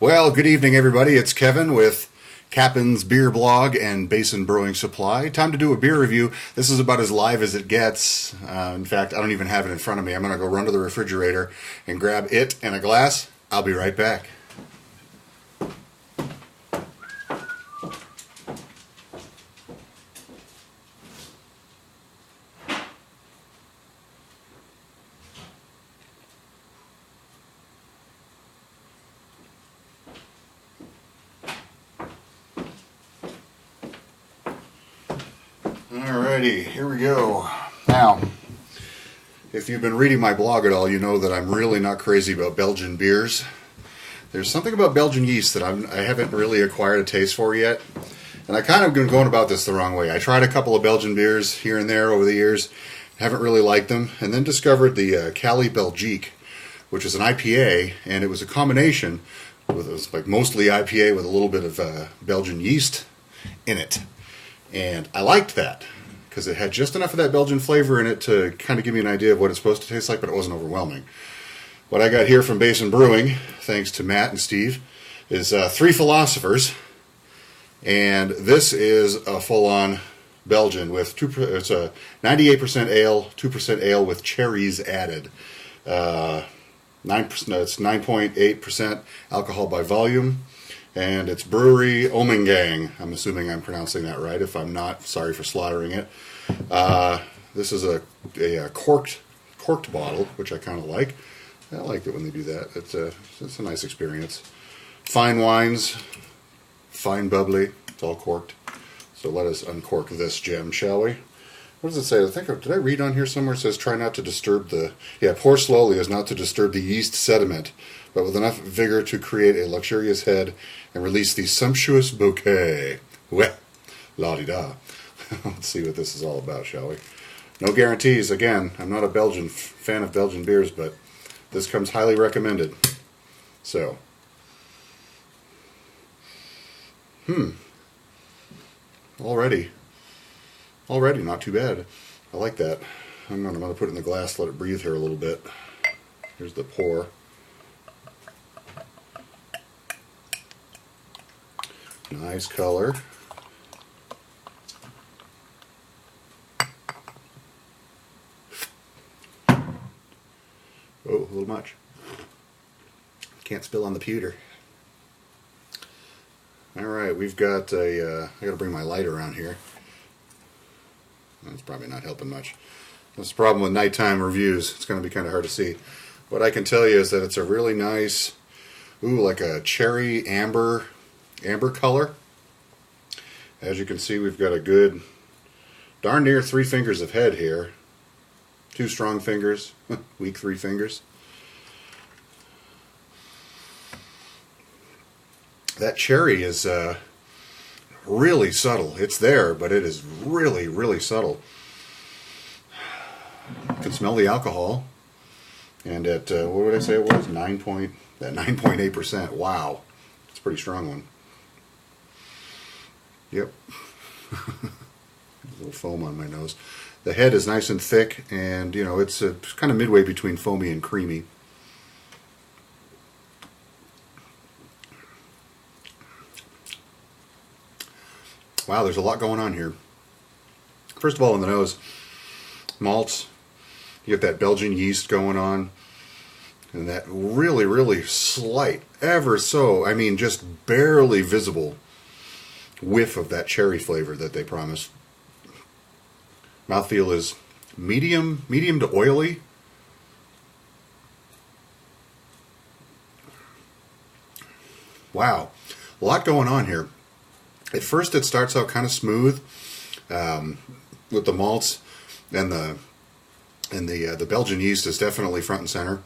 Well, good evening, everybody. It's Kevin with Captain's Beer Blog and Basin Brewing Supply. Time to do a beer review. This is about as live as it gets. In fact, I don't even have it in front of me. I'm going to go run to the refrigerator and grab it and a glass. I'll be right back. Alrighty, here we go. Now, if you've been reading my blog at all, you know that I'm really not crazy about Belgian beers. There's something about Belgian yeast that I haven't really acquired a taste for yet. And I kind of been going about this the wrong way. I tried a couple of Belgian beers here and there over the years, haven't really liked them, and then discovered the Cali Belgique, which is an IPA, and it was a combination with it was like mostly IPA with a little bit of Belgian yeast in it. And I liked that because it had just enough of that Belgian flavor in it to kind of give me an idea of what it's supposed to taste like, but it wasn't overwhelming. What I got here from Basin Brewing, thanks to Matt and Steve, is 3 Philosophers. And this is a full-on Belgian with it's a 98% ale, 2% ale with cherries added. 9%, it's 9.8% alcohol by volume. And it's brewery Omengang. I'm assuming I'm pronouncing that right. If I'm not, sorry for slaughtering it. This is a corked bottle, which I kind of like. I like it when they do that. It's a nice experience. Fine wines, fine bubbly. It's all corked. So let us uncork this gem, shall we? What does it say? Did I read on here somewhere? It says try not to disturb pour slowly as not to disturb the yeast sediment, but with enough vigor to create a luxurious head and release the sumptuous bouquet. Well, la-di-da. Let's see what this is all about, shall we? No guarantees. Again, I'm not a fan of Belgian beers, but this comes highly recommended. So, already not too bad. I like that. I'm going to put it in the glass, let it breathe here a little bit. Here's the pour. Nice color. Oh, a little much. Can't spill on the pewter. Alright, we've got I gotta bring my light around here. That's probably not helping much. That's the problem with nighttime reviews. It's going to be kind of hard to see. What I can tell you is that it's a really nice, like a cherry amber color. As you can see, we've got a good, darn near 3 fingers of head here. 2 strong fingers, weak 3 fingers. That cherry is really subtle. It's there, but it is really, really subtle. You can smell the alcohol. And at, what would I say it was? 9.8%. Wow. It's a pretty strong one. Yep. A little foam on my nose. The head is nice and thick, and, it's kind of midway between foamy and creamy. Wow, there's a lot going on here. First of all, in the nose, malts. You get that Belgian yeast going on. And that really, really slight, ever so, just barely visible whiff of that cherry flavor that they promise. Mouthfeel is medium to oily. Wow, a lot going on here. At first, it starts out kind of smooth with the malts, and the Belgian yeast is definitely front and center.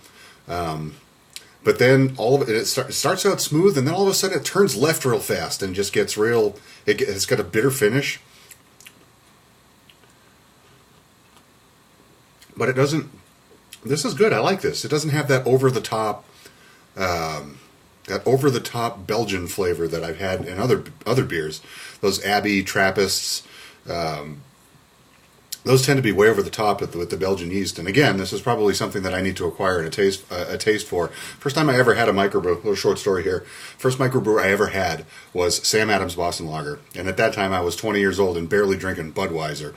But then all of it starts out smooth, and then all of a sudden it turns left real fast and just gets real. It's got a bitter finish, but it doesn't. This is good. I like this. It doesn't have that over the top Belgian flavor that I've had in other beers. Those Abbey Trappists, those tend to be way over the top with the Belgian yeast. And again, this is probably something that I need to acquire and a taste for. First time I ever had a microbrew, little short story here. First microbrew I ever had was Sam Adams Boston Lager. And at that time I was 20 years old and barely drinking Budweiser.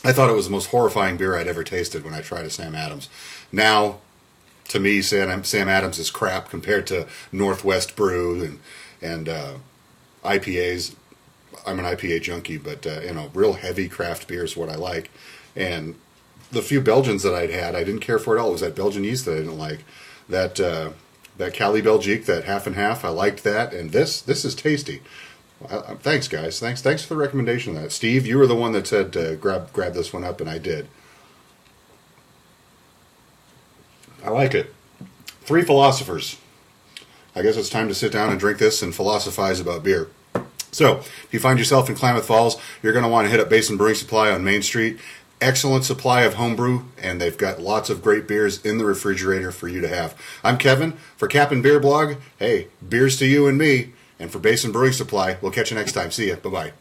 I thought it was the most horrifying beer I'd ever tasted when I tried a Sam Adams. Now, to me, Sam Adams is crap compared to Northwest Brew and IPAs. I'm an IPA junkie, but real heavy craft beer is what I like. And the few Belgians that I'd had, I didn't care for at all. It was that Belgian yeast that I didn't like. That Cali Belgique, that half and half, I liked that. And this is tasty. Thanks, guys. Thanks for the recommendation of that. Steve, you were the one that said grab this one up, and I did. I like it. 3 Philosophers. I guess it's time to sit down and drink this and philosophize about beer. So, if you find yourself in Klamath Falls, you're going to want to hit up Basin Brewing Supply on Main Street. Excellent supply of homebrew, and they've got lots of great beers in the refrigerator for you to have. I'm Kevin for Cap'n Beer Blog. Hey, beers to you and me. And for Basin Brewing Supply, we'll catch you next time. See ya. Bye-bye.